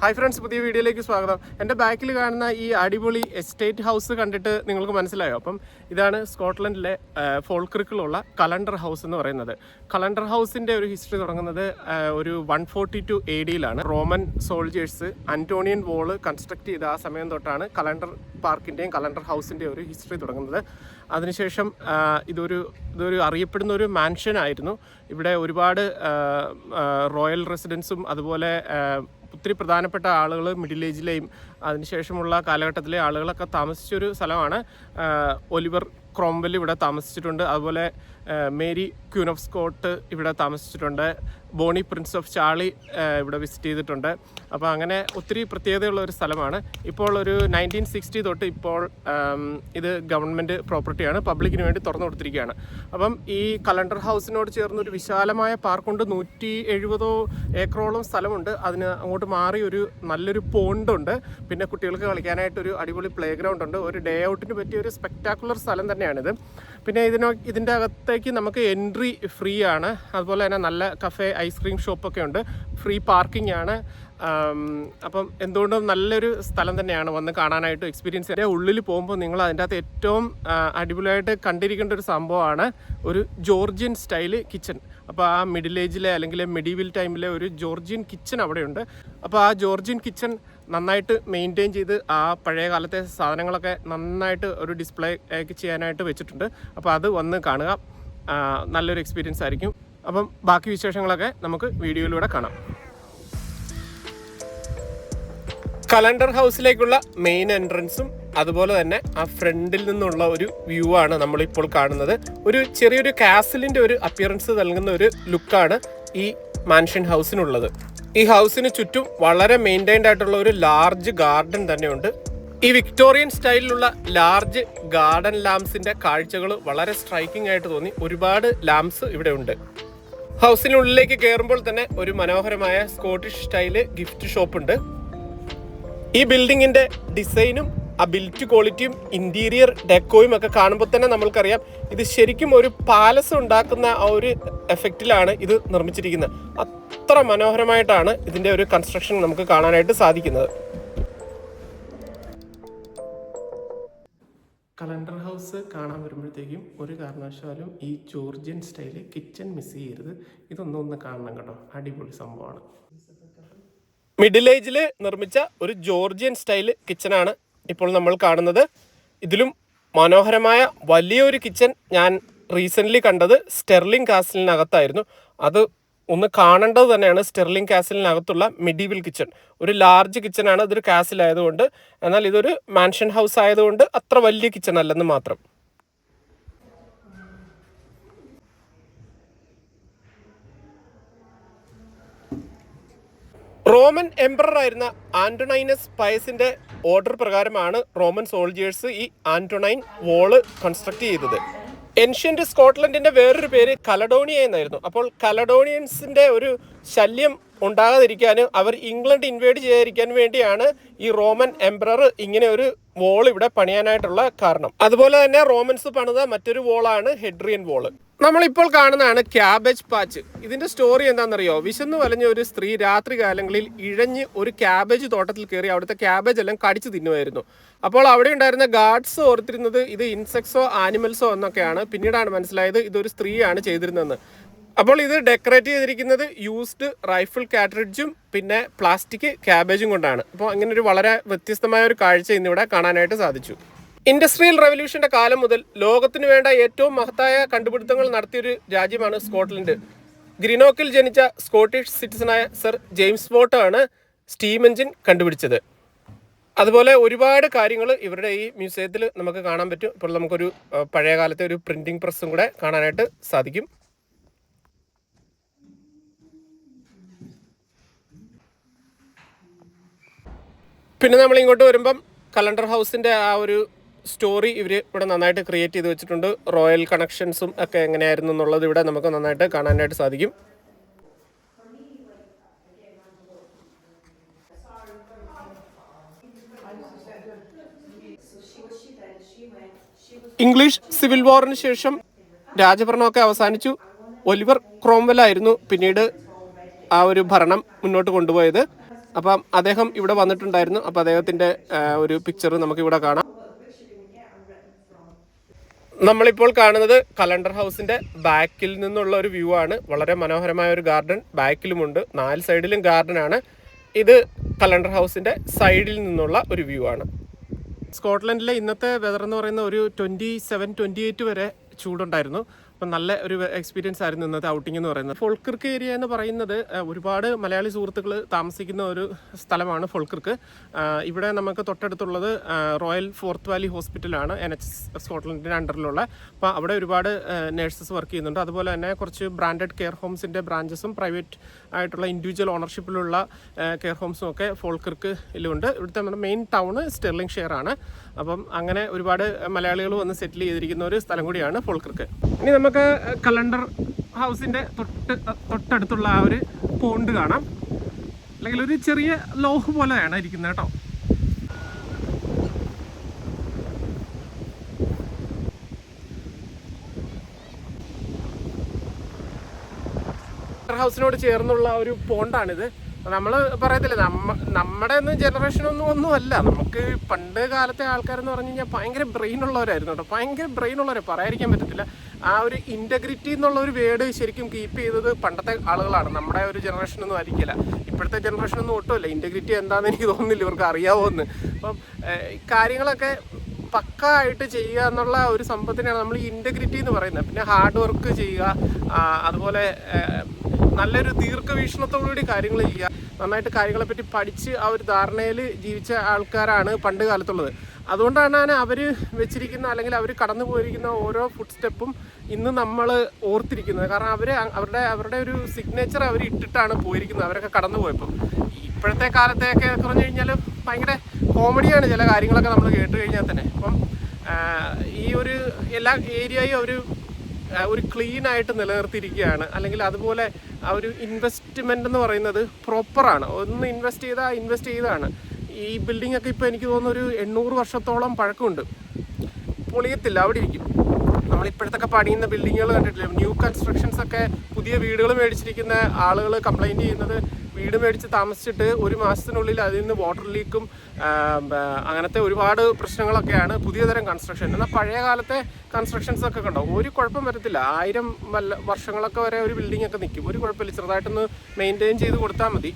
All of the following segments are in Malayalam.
ഹായ് ഫ്രണ്ട്സ്, പുതിയ വീഡിയോയിലേക്ക് സ്വാഗതം. എൻ്റെ ബാക്കിൽ കാണുന്ന ഈ അടിപൊളി എസ്റ്റേറ്റ് ഹൗസ് കണ്ടിട്ട് നിങ്ങൾക്ക് മനസ്സിലായോ? അപ്പം ഇതാണ് സ്കോട്ട്ലൻഡിലെ ഫോൾക്രിക്കിലുള്ള കലണ്ടർ ഹൗസ് എന്ന് പറയുന്നത്. കലണ്ടർ ഹൗസിൻ്റെ ഒരു ഹിസ്റ്ററി തുടങ്ങുന്നത് ഒരു 142 AD Roman soldiers Antonine wall construct ചെയ്ത ആ സമയം തൊട്ടാണ് കലണ്ടർ പാർക്കിൻ്റെയും കലണ്ടർ ഹൗസിൻ്റെയും ഒരു ഹിസ്റ്ററി തുടങ്ങുന്നത്. അതിനുശേഷം ഇതൊരു അറിയപ്പെടുന്ന ഒരു മാൻഷൻ ആയിരുന്നു. ഇവിടെ ഒരുപാട് റോയൽ റെസിഡൻസും അതുപോലെ ഒത്തിരി പ്രധാനപ്പെട്ട ആളുകൾ മിഡിൽ ഏജിലെയും അതിനുശേഷമുള്ള കാലഘട്ടത്തിലെ ആളുകളൊക്കെ താമസിച്ചൊരു സ്ഥലമാണ്. ഒലിവർ ക്രോംവെൽ ഇവിടെ താമസിച്ചിട്ടുണ്ട്. അതുപോലെ മേരി ക്യൂൻ ഓഫ് സ്കോട്ട് ഇവിടെ താമസിച്ചിട്ടുണ്ട്. ബോണി പ്രിൻസ് ഓഫ് ചാർലി ഇവിടെ വിസിറ്റ് ചെയ്തിട്ടുണ്ട്. അപ്പോൾ അങ്ങനെ ഒത്തിരി പ്രത്യേകതയുള്ള ഒരു സ്ഥലമാണ്. ഇപ്പോൾ ഒരു 1960 തൊട്ട് ഇപ്പോൾ ഇത് ഗവൺമെൻറ് പ്രോപ്പർട്ടിയാണ്, പബ്ലിക്കിന് വേണ്ടി തുറന്നു കൊടുത്തിരിക്കുകയാണ്. അപ്പം ഈ കലണ്ടർ ഹൗസിനോട് ചേർന്ന് ഒരു വിശാലമായ പാർക്കുണ്ട്. 170 ഏക്കറോളം സ്ഥലമുണ്ട്. അതിന് അങ്ങോട്ട് മാറി ഒരു നല്ലൊരു പോണ്ടുണ്ട്. പിന്നെ കുട്ടികൾക്ക് കളിക്കാനായിട്ടൊരു അടിപൊളി പ്ലേ ഗ്രൗണ്ട് ഉണ്ട്. ഒരു ഡേ ഔട്ടിന് പറ്റിയ ഒരു സ്പെക്ടാക്കുലർ സ്ഥലം തന്നെയാണിത്. പിന്നെ ഇതിൻ്റെ അകത്തേക്ക് നമുക്ക് എൻട്രി ഫ്രീ ആണ്. അതുപോലെ തന്നെ നല്ല കഫേ, ഐസ്ക്രീം ഷോപ്പൊക്കെ ഉണ്ട്. ഫ്രീ പാർക്കിംഗ് ആണ്. അപ്പം എന്തുകൊണ്ടും നല്ലൊരു സ്ഥലം തന്നെയാണ് വന്ന് കാണാനായിട്ട് എക്സ്പീരിയൻസ്. അതിൻ്റെ ഉള്ളിൽ പോകുമ്പോൾ നിങ്ങൾ അതിൻ്റെ അകത്ത് ഏറ്റവും അടിപൊളിയായിട്ട് കണ്ടിരിക്കേണ്ട ഒരു സംഭവമാണ് ഒരു ജോർജിയൻ സ്റ്റൈല് കിച്ചൺ. അപ്പോൾ ആ മിഡിൽ ഏജിലെ അല്ലെങ്കിൽ മെഡീവൽ ടൈമിലെ ഒരു ജോർജിയൻ കിച്ചൺ അവിടെയുണ്ട്. അപ്പോൾ ആ ജോർജിയൻ കിച്ചൺ നന്നായിട്ട് മെയിൻറ്റെയിൻ ചെയ്ത് ആ പഴയ കാലത്തെ സാധനങ്ങളൊക്കെ നന്നായിട്ട് ഒരു ഡിസ്പ്ലേ ഒക്കെ ചെയ്യാനായിട്ട് വെച്ചിട്ടുണ്ട്. അപ്പോൾ അത് വന്ന് കാണുക, നല്ലൊരു എക്സ്പീരിയൻസ് ആയിരിക്കും. അപ്പം ബാക്കി വിശേഷങ്ങളൊക്കെ നമുക്ക് വീഡിയോയിലൂടെ കാണാം. കലണ്ടർ ഹൗസിലേക്കുള്ള മെയിൻ എൻട്രൻസും അതുപോലെ തന്നെ ആ ഫ്രണ്ടിൽ നിന്നുള്ള ഒരു വ്യൂ ആണ് നമ്മളിപ്പോൾ കാണുന്നത്. ഒരു ചെറിയൊരു കാസിലിൻ്റെ ഒരു അപ്പിയറൻസ് നൽകുന്ന ഒരു ലുക്കാണ് ഈ മാൻഷൻ ഹൗസിനുള്ളത്. ഈ ഹൗസിന് ചുറ്റും വളരെ മെയിൻറ്റൈൻഡ് ആയിട്ടുള്ള ഒരു ലാർജ് ഗാർഡൻ തന്നെയുണ്ട്. ഈ വിക്ടോറിയൻ സ്റ്റൈലിലുള്ള ലാർജ് ഗാർഡൻ ലാംപ്സിൻ്റെ കാഴ്ചകൾ വളരെ സ്ട്രൈക്കിംഗ് ആയിട്ട് തോന്നി. ഒരുപാട് ലാംപ്സ് ഇവിടെ ഉണ്ട്. ഹൗസിനുള്ളിലേക്ക് കയറുമ്പോൾ തന്നെ ഒരു മനോഹരമായ സ്കോട്ടിഷ് സ്റ്റൈല് ഗിഫ്റ്റ് ഷോപ്പ് ഉണ്ട്. ഈ ബിൽഡിങ്ങിൻ്റെ ഡിസൈനും ആ ബിൽറ്റ് ക്വാളിറ്റിയും ഇൻറ്റീരിയർ ഡെക്കോയും ഒക്കെ കാണുമ്പോൾ തന്നെ നമ്മൾക്കറിയാം ഇത് ശരിക്കും ഒരു പാലസ് ഉണ്ടാക്കുന്ന ആ ഒരു എഫക്റ്റിലാണ് ഇത് നിർമ്മിച്ചിരിക്കുന്നത്. അത്ര മനോഹരമായിട്ടാണ് ഇതിൻ്റെ ഒരു കൺസ്ട്രക്ഷൻ നമുക്ക് കാണാനായിട്ട് സാധിക്കുന്നത്. കലണ്ടർ ഹൗസ് കാണാൻ വരുമ്പോഴത്തേക്കും ഒരു കാരണവശാലും ഈ ജോർജിയൻ സ്റ്റൈല് കിച്ചൺ മിസ് ചെയ്യരുത്. ഇതൊന്നും കാണണം കേട്ടോ, അടിപൊളി സംഭവമാണ്. മിഡിൽ ഏജിൽ നിർമ്മിച്ച ഒരു ജോർജിയൻ സ്റ്റൈല് കിച്ചണാണ് ഇപ്പോൾ നമ്മൾ കാണുന്നത്. ഇതിലും മനോഹരമായ വലിയൊരു കിച്ചൺ ഞാൻ റീസെൻ്റ്ലി കണ്ടത് സ്റ്റെർലിംഗ് കാസിലിനകത്തായിരുന്നു. അത് ഒന്ന് കാണേണ്ടത് തന്നെയാണ്. സ്റ്റെർലിംഗ് കാസിലിനകത്തുള്ള മെഡീവൽ കിച്ചൺ ഒരു ലാർജ് കിച്ചണാണ്. ഇതൊരു കാസിൽ ആയതുകൊണ്ട്, എന്നാൽ ഇതൊരു മാൻഷൻ ഹൗസ് ആയതുകൊണ്ട് അത്ര വലിയ കിച്ചൺ അല്ലെന്ന് മാത്രം. റോമൻ എംപറർ ആയിരുന്ന ആന്റോണൈനസ് പയസിന്റെ ഓർഡർ പ്രകാരമാണ് റോമൻ സോൾജേഴ്സ് ഈ ആന്റോണൈൻ വോള് കൺസ്ട്രക്ട് ചെയ്തത്. ഏൻഷ്യന്റ് സ്കോട്ട്ലൻഡിന്റെ വേറൊരു പേര് കലഡോണിയ എന്നായിരുന്നു. അപ്പോൾ കലഡോണിയൻസിന്റെ ഒരു ശല്യം ഉണ്ടാകാതിരിക്കാനും അവർ ഇംഗ്ലണ്ട് ഇൻവേഡ് ചെയ്യാതിരിക്കാൻ വേണ്ടിയാണ് ഈ റോമൻ എംപറർ ഇങ്ങനെ ഒരു വോൾ ഇവിടെ പണിയാനായിട്ടുള്ള കാരണം. അതുപോലെ തന്നെ റോമൻസ് പണിത മറ്റൊരു വോളാണ് ഹെഡ്രിയൻ വോള്. നമ്മളിപ്പോൾ കാണുന്നതാണ് ക്യാബേജ് പാച്ച്. ഇതിന്റെ സ്റ്റോറി എന്താണെന്നറിയോ? വിശന്നു വലഞ്ഞ ഒരു സ്ത്രീ രാത്രി കാലങ്ങളിൽ ഇഴഞ്ഞ് ഒരു ക്യാബേജ് തോട്ടത്തിൽ കയറി അവിടുത്തെ ക്യാബേജ് എല്ലാം കടിച്ചു തിന്നുമായിരുന്നു. അപ്പോൾ അവിടെ ഉണ്ടായിരുന്ന ഗാർഡ്സ് ഓർത്തിരുന്നത് ഇത് ഇൻസെക്ട്സോ ആനിമൽസോ എന്നൊക്കെയാണ്. പിന്നീടാണ് മനസ്സിലായത് ഇതൊരു സ്ത്രീയാണ് ചെയ്തിരുന്നതെന്ന്. അപ്പോൾ ഇത് ഡെക്കറേറ്റ് ചെയ്തിരിക്കുന്നത് യൂസ്ഡ് റൈഫിൾ കാട്രിഡ്ജും പിന്നെ പ്ലാസ്റ്റിക് ക്യാബേജും കൊണ്ടാണ്. അപ്പോൾ അങ്ങനെ ഒരു വളരെ വ്യത്യസ്തമായ ഒരു കാഴ്ച ഇന്നിവിടെ കാണാനായിട്ട് സാധിച്ചു. ഇൻഡസ്ട്രിയൽ റവല്യൂഷന്റെ കാലം മുതൽ ലോകത്തിന് വേണ്ട ഏറ്റവും മഹത്തായ കണ്ടുപിടുത്തങ്ങൾ നടത്തിയൊരു രാജ്യമാണ് സ്കോട്ട്ലൻഡ്. ഗ്രീനോക്കിൽ ജനിച്ച സ്കോട്ടിഷ് സിറ്റിസണായ സർ ജെയിംസ് വാട്ട് ആണ് സ്റ്റീം എഞ്ചിൻ കണ്ടുപിടിച്ചത്. അതുപോലെ ഒരുപാട് കാര്യങ്ങൾ ഇവരുടെ ഈ മ്യൂസിയത്തിൽ നമുക്ക് കാണാൻ പറ്റും. ഇപ്പോൾ നമുക്കൊരു പഴയ കാലത്തെ ഒരു പ്രിന്റിംഗ് പ്രസ്സും കൂടെ കാണാനായിട്ട് സാധിക്കും. പിന്നെ നമ്മൾ ഇങ്ങോട്ട് വരുമ്പം കലണ്ടർ ഹൗസിൻ്റെ ആ ഒരു സ്റ്റോറി ഇവർ ഇവിടെ നന്നായിട്ട് ക്രിയേറ്റ് ചെയ്ത് വെച്ചിട്ടുണ്ട്. റോയൽ കണക്ഷൻസും ഒക്കെ എങ്ങനെയായിരുന്നു എന്നുള്ളത് ഇവിടെ നമുക്ക് നന്നായിട്ട് കാണാനായിട്ട് സാധിക്കും. ഇംഗ്ലീഷ് സിവിൽ വാറിന് ശേഷം രാജഭരണമൊക്കെ അവസാനിച്ചു. ഒലിവർ ക്രോംവെൽ ആയിരുന്നു പിന്നീട് ആ ഒരു ഭരണം മുന്നോട്ട് കൊണ്ടുപോയത്. അപ്പം അദ്ദേഹം ഇവിടെ വന്നിട്ടുണ്ടായിരുന്നു. അപ്പോൾ അദ്ദേഹത്തിൻ്റെ ഒരു പിക്ചർ നമുക്കിവിടെ കാണാം. നമ്മളിപ്പോൾ കാണുന്നത് കലണ്ടർ ഹൗസിൻ്റെ ബാക്കിൽ നിന്നുള്ള ഒരു വ്യൂ ആണ്. വളരെ മനോഹരമായ ഒരു ഗാർഡൻ ബാക്കിലുമുണ്ട്, 4 സൈഡിലും ഗാർഡനാണ്. ഇത് കലണ്ടർ ഹൗസിൻ്റെ സൈഡിൽ നിന്നുള്ള ഒരു വ്യൂ ആണ്. സ്കോട്ട്ലൻഡിലെ ഇന്നത്തെ വെതർ എന്ന് പറയുന്ന ഒരു 27-28 വരെ ചൂടുണ്ടായിരുന്നു. അപ്പം നല്ല ഒരു എക്സ്പീരിയൻസ് ആയിരുന്നു ഇന്നത്തെ ഔട്ടിംഗ് എന്ന് പറയുന്നത്. ഫോൾക്കിർക്ക് ഏരിയ എന്ന് പറയുന്നത് ഒരുപാട് മലയാളി സുഹൃത്തുക്കൾ താമസിക്കുന്ന ഒരു സ്ഥലമാണ് ഫോൾക്കിർക്ക്. ഇവിടെ നമുക്ക് തൊട്ടടുത്തുള്ളത് റോയൽ ഫോർത്ത് വാലി ഹോസ്പിറ്റലാണ്, NHS സ്കോട്ട്ലൻഡിൻ്റെ അണ്ടറിലുള്ള. അപ്പോൾ അവിടെ ഒരുപാട് നേഴ്സസ് വർക്ക് ചെയ്യുന്നുണ്ട്. അതുപോലെ തന്നെ കുറച്ച് ബ്രാൻഡഡ് കെയർ ഹോംസിൻ്റെ ബ്രാഞ്ചസും പ്രൈവറ്റ് ആയിട്ടുള്ള ഇൻഡിവിജ്വൽ ഓണർഷിപ്പിലുള്ള കെയർ ഹോംസും ഒക്കെ ഫോൾക്കിർക്കിലുണ്ട്. ഇവിടുത്തെ നമ്മുടെ മെയിൻ ടൗണ് സ്റ്റെർലിംഗ് ഷെയർ ആണ്. അപ്പം അങ്ങനെ ഒരുപാട് മലയാളികൾ വന്ന് സെറ്റിൽ ചെയ്തിരിക്കുന്ന ഒരു സ്ഥലം കൂടിയാണ് ഫോൾക്കിർക്ക്. ഇനി നമുക്ക് കലണ്ടർ ഹൗസിൻ്റെ തൊട്ടടുത്തുള്ള ആ ഒരു പോണ്ട് കാണാം, അല്ലെങ്കിൽ ഒരു ചെറിയ ലോഹ് പോലെയാണ് ഇരിക്കുന്നത് കേട്ടോ. ഹൗസിനോട് ചേർന്നുള്ള ഒരു പോണ്ടാണിത്. നമ്മൾ പറയത്തില്ലേ, നമ്മുടെ ഒന്നും ജനറേഷനൊന്നും അല്ല. നമുക്ക് പണ്ട് കാലത്തെ ആൾക്കാരെന്ന് പറഞ്ഞു കഴിഞ്ഞാൽ ഭയങ്കര ബ്രെയിൻ ഉള്ളവരായിരുന്നു കേട്ടോ. ഭയങ്കര ബ്രെയിൻ ഉള്ളവരെ പറയാതിരിക്കാൻ പറ്റത്തില്ല. ആ ഒരു ഇൻറ്റഗ്രിറ്റി എന്നുള്ള ഒരു വേർഡ് ശരിക്കും കീപ്പ് ചെയ്തത് പണ്ടത്തെ ആളുകളാണ്. നമ്മുടെ ഒരു ജനറേഷനൊന്നും ആയിരിക്കില്ല. ഇപ്പോഴത്തെ ജനറേഷനൊന്നും ഒട്ടുമില്ല. ഇൻറ്റഗ്രിറ്റി എന്താണെന്ന് എനിക്ക് തോന്നുന്നില്ല ഇവർക്ക് അറിയാവോന്ന്. അപ്പം കാര്യങ്ങളൊക്കെ പക്ക ആയിട്ട് ചെയ്യുക എന്നുള്ള ഒരു സംഭവത്തിനാണ് നമ്മൾ ഇൻറ്റഗ്രിറ്റി എന്ന് പറയുന്നത്. പിന്നെ ഹാർഡ് വർക്ക് ചെയ്യുക, അതുപോലെ നല്ലൊരു ദീർഘവീക്ഷണത്തോടുകൂടി കാര്യങ്ങൾ ചെയ്യുക, നന്നായിട്ട് കാര്യങ്ങളെപ്പറ്റി പഠിച്ച് ആ ഒരു ധാരണയിൽ ജീവിച്ച ആൾക്കാരാണ് പണ്ട് കാലത്തുള്ളത്. അതുകൊണ്ടാണ് അവർ വെച്ചിരിക്കുന്ന, അല്ലെങ്കിൽ അവർ കടന്നു പോയിരിക്കുന്ന ഓരോ ഫുഡ് സ്റ്റെപ്പും ഇന്ന് നമ്മൾ ഓർത്തിരിക്കുന്നത്. കാരണം അവരുടെ ഒരു സിഗ്നേച്ചർ അവർ ഇട്ടിട്ടാണ് പോയിരിക്കുന്നത്, അവരൊക്കെ കടന്നു പോയപ്പോൾ. ഇപ്പോഴത്തെ കാലത്തെയൊക്കെ പറഞ്ഞു കഴിഞ്ഞാൽ ഭയങ്കര കോമഡിയാണ് ചില കാര്യങ്ങളൊക്കെ നമ്മൾ കേട്ട് കഴിഞ്ഞാൽ തന്നെ. അപ്പം ഈ ഒരു എല്ലാ ഏരിയയും ഒരു ക്ലീൻ ആയിട്ട് നിലനിർത്തിയിരിക്കുകയാണ്. അല്ലെങ്കിൽ അതുപോലെ ആ ഒരു ഇൻവെസ്റ്റ്മെൻ്റ് എന്ന് പറയുന്നത് പ്രോപ്പറാണ്. ഒന്ന് ഇൻവെസ്റ്റ് ചെയ്താണ്. ഈ ബിൽഡിംഗ് ഒക്കെ ഇപ്പോൾ എനിക്ക് തോന്നുന്നു ഒരു 800 വർഷത്തോളം പഴക്കമുണ്ട്. പൊളിയത്തില്ല, അവിടെ ഇരിക്കും. നമ്മളിപ്പോഴത്തൊക്കെ പണിയുന്ന ബിൽഡിങ്ങുകൾ കണ്ടിട്ടില്ല, ന്യൂ കൺസ്ട്രക്ഷൻസ് ഒക്കെ, പുതിയ വീടുകൾ മേടിച്ചിരിക്കുന്ന ആളുകൾ കംപ്ലൈൻറ്റ് ചെയ്യുന്നത് വീട് മേടിച്ച് താമസിച്ചിട്ട് 1 മാസത്തിനുള്ളിൽ അതിൽ നിന്ന് വാട്ടർ ലീക്കും അങ്ങനത്തെ ഒരുപാട് പ്രശ്നങ്ങളൊക്കെയാണ് പുതിയ തരം കൺസ്ട്രക്ഷൻ. എന്നാൽ പഴയ കാലത്തെ കൺസ്ട്രക്ഷൻസ് ഒക്കെ കണ്ടോ, ഒരു കുഴപ്പം വരത്തില്ല. 1000 വർഷങ്ങളൊക്കെ വരെ ഒരു ബിൽഡിംഗ് ഒക്കെ നിൽക്കും, ഒരു കുഴപ്പമില്ല. ചെറുതായിട്ടൊന്ന് മെയിൻറ്റെയിൻ ചെയ്ത് കൊടുത്താൽ മതി.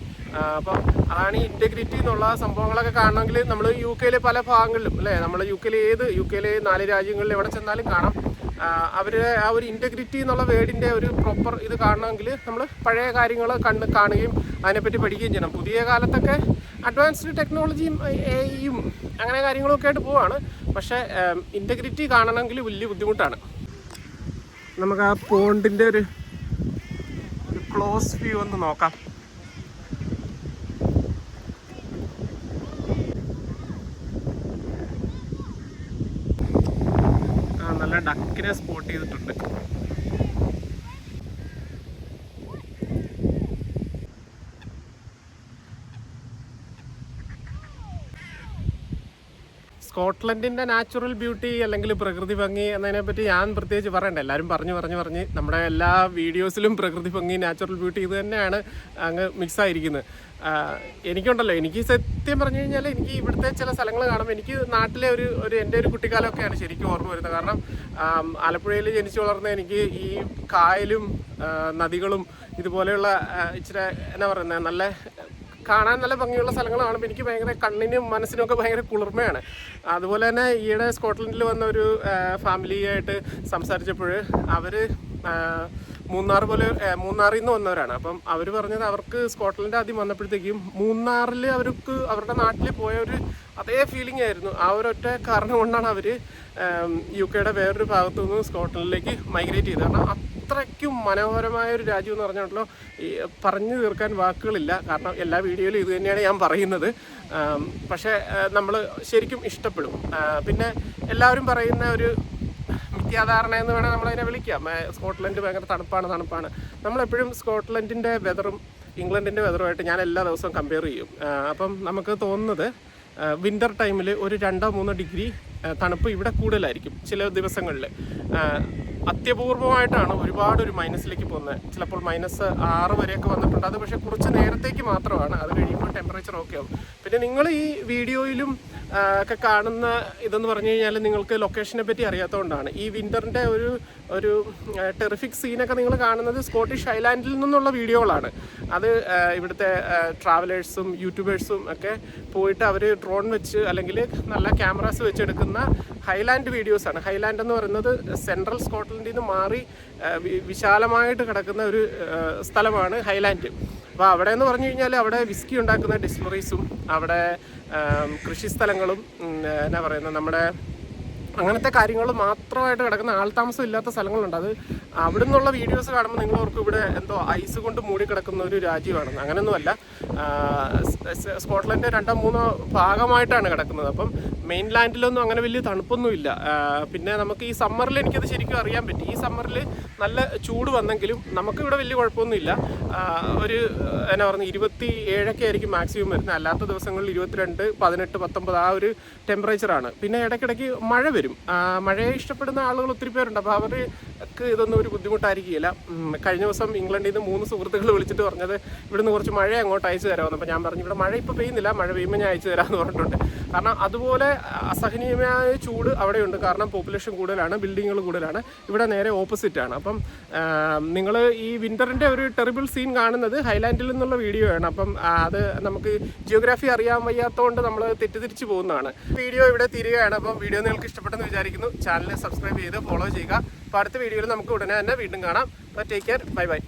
അപ്പം അതാണ് ഈ ഇൻറ്റഗ്രിറ്റി എന്നുള്ള സംഭവങ്ങളൊക്കെ കാണണമെങ്കിൽ നമ്മൾ UK പല ഭാഗങ്ങളിലും അല്ലേ, നമ്മൾ UK 4 രാജ്യങ്ങളിൽ എവിടെ ചെന്നാലും കാണാം. അവർ ആ ഒരു ഇൻറ്റഗ്രിറ്റി എന്നുള്ള വേർഡിൻ്റെ ഒരു പ്രോപ്പർ ഇത് കാണണമെങ്കിൽ നമ്മൾ പഴയ കാര്യങ്ങൾ കാണുകയും അതിനെപ്പറ്റി പഠിക്കുകയും ചെയ്യണം. പുതിയ കാലത്തൊക്കെ അഡ്വാൻസ്ഡ് ടെക്നോളജിയും AI അങ്ങനെ കാര്യങ്ങളൊക്കെ ആയിട്ട് പോവാണ്. പക്ഷേ ഇൻറ്റഗ്രിറ്റി കാണണമെങ്കിൽ വലിയ ബുദ്ധിമുട്ടാണ്. നമുക്ക് ആ പോണ്ടിൻ്റെ ഒരു ക്ലോസ് വ്യൂ ഒന്ന് നോക്കാം. നല്ല ഡക്കിനെ സ്പോട്ട് ചെയ്തിട്ടുണ്ട്. സ്കോട്ട്ലൻഡിൻ്റെ നാച്ചുറൽ ബ്യൂട്ടി അല്ലെങ്കിൽ പ്രകൃതി ഭംഗി എന്നതിനെപ്പറ്റി ഞാൻ പ്രത്യേകിച്ച് പറയണ്ട. എല്ലാവരും പറഞ്ഞ് നമ്മുടെ എല്ലാ വീഡിയോസിലും പ്രകൃതി ഭംഗി, നാച്ചുറൽ ബ്യൂട്ടി ഇത് തന്നെയാണ് അങ്ങ് മിക്സായിരിക്കുന്നത്. എനിക്കുണ്ടല്ലോ, എനിക്ക് സത്യം പറഞ്ഞു കഴിഞ്ഞാൽ എനിക്ക് ഇവിടുത്തെ ചില സ്ഥലങ്ങൾ കാണുമ്പോൾ എനിക്ക് നാട്ടിലെ എൻ്റെ ഒരു കുട്ടിക്കാലമൊക്കെയാണ് ശരിക്കും ഓർമ്മ വരുന്നത്. കാരണം ആലപ്പുഴയിൽ ജനിച്ചു വളർന്ന എനിക്ക് ഈ കായലും നദികളും ഇതുപോലെയുള്ള ഇച്ചിരി എന്നാ പറയുന്നത് നല്ല കാണാൻ നല്ല ഭംഗിയുള്ള സ്ഥലങ്ങൾ കാണുമ്പോൾ എനിക്ക് ഭയങ്കര കണ്ണിനും മനസ്സിനും ഒക്കെ ഭയങ്കര കുളിർമയാണ്. അതുപോലെ തന്നെ ഈയിടെ സ്കോട്ട്ലൻഡിൽ വന്ന ഒരു ഫാമിലിയായിട്ട് സംസാരിച്ചപ്പോൾ അവർ മൂന്നാറിൽ നിന്ന് വന്നവരാണ്. അപ്പം അവർ പറഞ്ഞത് അവർക്ക് സ്കോട്ട്ലൻഡ് ആദ്യം വന്നപ്പോഴത്തേക്കും മൂന്നാറിൽ അവരുടെ നാട്ടിൽ പോയ ഒരു അതേ ഫീലിംഗ് ആയിരുന്നു. ആ ഒരൊറ്റ കാരണം കൊണ്ടാണ് അവർ UK വേറൊരു ഭാഗത്തു നിന്ന് സ്കോട്ട്ലൻഡിലേക്ക് മൈഗ്രേറ്റ് ചെയ്തത്. കാരണം അത്രയ്ക്കും മനോഹരമായ ഒരു രാജ്യം എന്ന് പറഞ്ഞാലോ പറഞ്ഞു തീർക്കാൻ വാക്കുകളില്ല. കാരണം എല്ലാ വീഡിയോയിലും ഇത് തന്നെയാണ് ഞാൻ പറയുന്നത്. പക്ഷേ നമ്മൾ ശരിക്കും ഇഷ്ടപ്പെടും. പിന്നെ എല്ലാവരും പറയുന്ന ഒരു മിഥ്യാധാരണ എന്ന് വേണേൽ നമ്മളതിനെ വിളിക്കാം, സ്കോട്ട്ലൻഡ് ഭയങ്കര തണുപ്പാണ്. നമ്മളെപ്പോഴും സ്കോട്ട്ലൻഡിൻ്റെ വെതറും ഇംഗ്ലണ്ടിൻ്റെ വെതറുമായിട്ട് ഞാൻ എല്ലാ ദിവസവും കമ്പയർ ചെയ്യും. അപ്പം നമുക്ക് തോന്നുന്നത് വിൻ്റർ ടൈമിൽ ഒരു 2-3 ഡിഗ്രി തണുപ്പ് ഇവിടെ കൂടുതലായിരിക്കും ചില ദിവസങ്ങളിൽ. അത്യപൂർവമായിട്ടാണ് ഒരുപാട് ഒരു മൈനസിലേക്ക് പോകുന്നത്. ചിലപ്പോൾ -6 വരെയൊക്കെ വന്നിട്ടുണ്ട്. അത് പക്ഷേ കുറച്ച് നേരത്തേക്ക് മാത്രമാണ്. അത് കഴിയുമ്പോൾ ടെമ്പറേച്ചർ ഓക്കെ ആവും. പിന്നെ നിങ്ങൾ ഈ വീഡിയോയിലും ഒക്കെ കാണുന്ന ഇതെന്ന് പറഞ്ഞു കഴിഞ്ഞാൽ നിങ്ങൾക്ക് ലൊക്കേഷനെ പറ്റി അറിയാത്തതുകൊണ്ടാണ്. ഈ വിൻ്ററിൻ്റെ ഒരു ടെറിഫിക് സീനൊക്കെ നിങ്ങൾ കാണുന്നത് സ്കോട്ടിഷ് ഹൈലാൻഡിൽ നിന്നുള്ള വീഡിയോകളാണ്. അത് ഇവിടുത്തെ ട്രാവലേഴ്സും യൂട്യൂബേഴ്സും ഒക്കെ പോയിട്ട് അവർ ഡ്രോൺ വെച്ച് അല്ലെങ്കിൽ നല്ല ക്യാമറാസ് വെച്ചെടുക്കുന്ന ഹൈലാൻഡ് വീഡിയോസാണ്. ഹൈലാൻഡ് എന്ന് പറയുന്നത് സെൻട്രൽ സ്കോട്ട്ലൻഡിൽ നിന്ന് മാറി വിശാലമായിട്ട് കിടക്കുന്ന ഒരു സ്ഥലമാണ് ഹൈലാൻഡ്. അപ്പോൾ അവിടെ എന്ന് പറഞ്ഞു കഴിഞ്ഞാൽ അവിടെ വിസ്കി ഉണ്ടാക്കുന്ന ഡിസ്റ്റിലറീസും അവിടെ കൃഷിസ്ഥലങ്ങളും എന്നാ പറയുന്നത് നമ്മുടെ അങ്ങനത്തെ കാര്യങ്ങൾ മാത്രമായിട്ട് കിടക്കുന്ന ആൾതാമസം ഇല്ലാത്ത സ്ഥലങ്ങളുണ്ട്. അത് അവിടെ നിന്നുള്ള വീഡിയോസ് കാണുമ്പോൾ നിങ്ങൾ ഓർക്കും ഇവിടെ എന്തോ ഐസ് കൊണ്ട് മൂടി കിടക്കുന്ന ഒരു രാജ്യമാണെന്ന്. അങ്ങനെയൊന്നുമല്ല. സ്കോട്ട്ലൻഡ് 2-3 ഭാഗമായിട്ടാണ് കിടക്കുന്നത്. അപ്പം മെയിൻ ലാൻഡിലൊന്നും അങ്ങനെ വലിയ തണുപ്പൊന്നുമില്ല. പിന്നെ നമുക്ക് ഈ സമ്മറിൽ എനിക്കത് ശരിക്കും അറിയാൻ പറ്റി. ഈ സമ്മറിൽ നല്ല ചൂട് വന്നെങ്കിലും നമുക്കിവിടെ വലിയ കുഴപ്പമൊന്നുമില്ല. ഒരു എന്നാ പറയുന്നത് 27 ആയിരിക്കും മാക്സിമം വരുന്നത്. അല്ലാത്ത ദിവസങ്ങളിൽ 22, 18, 19 ആ ഒരു ടെമ്പറേച്ചറാണ്. പിന്നെ ഇടയ്ക്കിടയ്ക്ക് മഴ വരും. മഴയെ ഇഷ്ടപ്പെടുന്ന ആളുകൾ ഒത്തിരി പേരുണ്ട്. അപ്പോൾ അവർക്ക് ഇതൊന്നും ഒരു ബുദ്ധിമുട്ടായിരിക്കില്ല. കഴിഞ്ഞ ദിവസം ഇംഗ്ലണ്ടിൽ നിന്ന് 3 സുഹൃത്തുക്കൾ വിളിച്ചിട്ട് പറഞ്ഞത് ഇവിടുന്ന് കുറച്ച് മഴ അങ്ങോട്ട് അയച്ചു തരാമെന്ന്. അപ്പോൾ ഞാൻ പറഞ്ഞു ഇവിടെ മഴ ഇപ്പോൾ പെയ്യുന്നില്ല, മഴ പെയ്യുമ്പോൾ ഞാൻ അയച്ചു തരാമെന്ന് പറഞ്ഞിട്ടുണ്ട്. കാരണം അതുപോലെ അസഹനീയമായ ചൂട് അവിടെയുണ്ട്. കാരണം പോപ്പുലേഷൻ കൂടുതലാണ്, ബിൽഡിങ്ങുകൾ കൂടുതലാണ്. ഇവിടെ നേരെ ഓപ്പോസിറ്റാണ്. അപ്പം നിങ്ങൾ ഈ വിൻ്ററിൻ്റെ ഒരു ടെറിബിൾ സീൻ കാണുന്നത് ഹൈലാൻഡിൽ നിന്നുള്ള വീഡിയോ ആണ്. അപ്പം അത് നമുക്ക് ജിയോഗ്രാഫി അറിയാൻ വയ്യാത്തതുകൊണ്ട് നമ്മൾ തെറ്റിദ്ധരിച്ച് പോകുന്നതാണ്. വീഡിയോ ഇവിടെ തീരുകയാണ്. അപ്പം വീഡിയോ നിങ്ങൾക്ക് ഇഷ്ടപ്പെട്ടെന്ന് വിചാരിക്കുന്നു. ചാനൽ സബ്സ്ക്രൈബ് ചെയ്ത് ഫോളോ ചെയ്യുക. അപ്പോൾ അടുത്ത വീഡിയോയിൽ നമുക്ക് ഉടനെ തന്നെ വീണ്ടും കാണാം. അപ്പോൾ ടേക്ക് കെയർ, ബൈ ബൈ.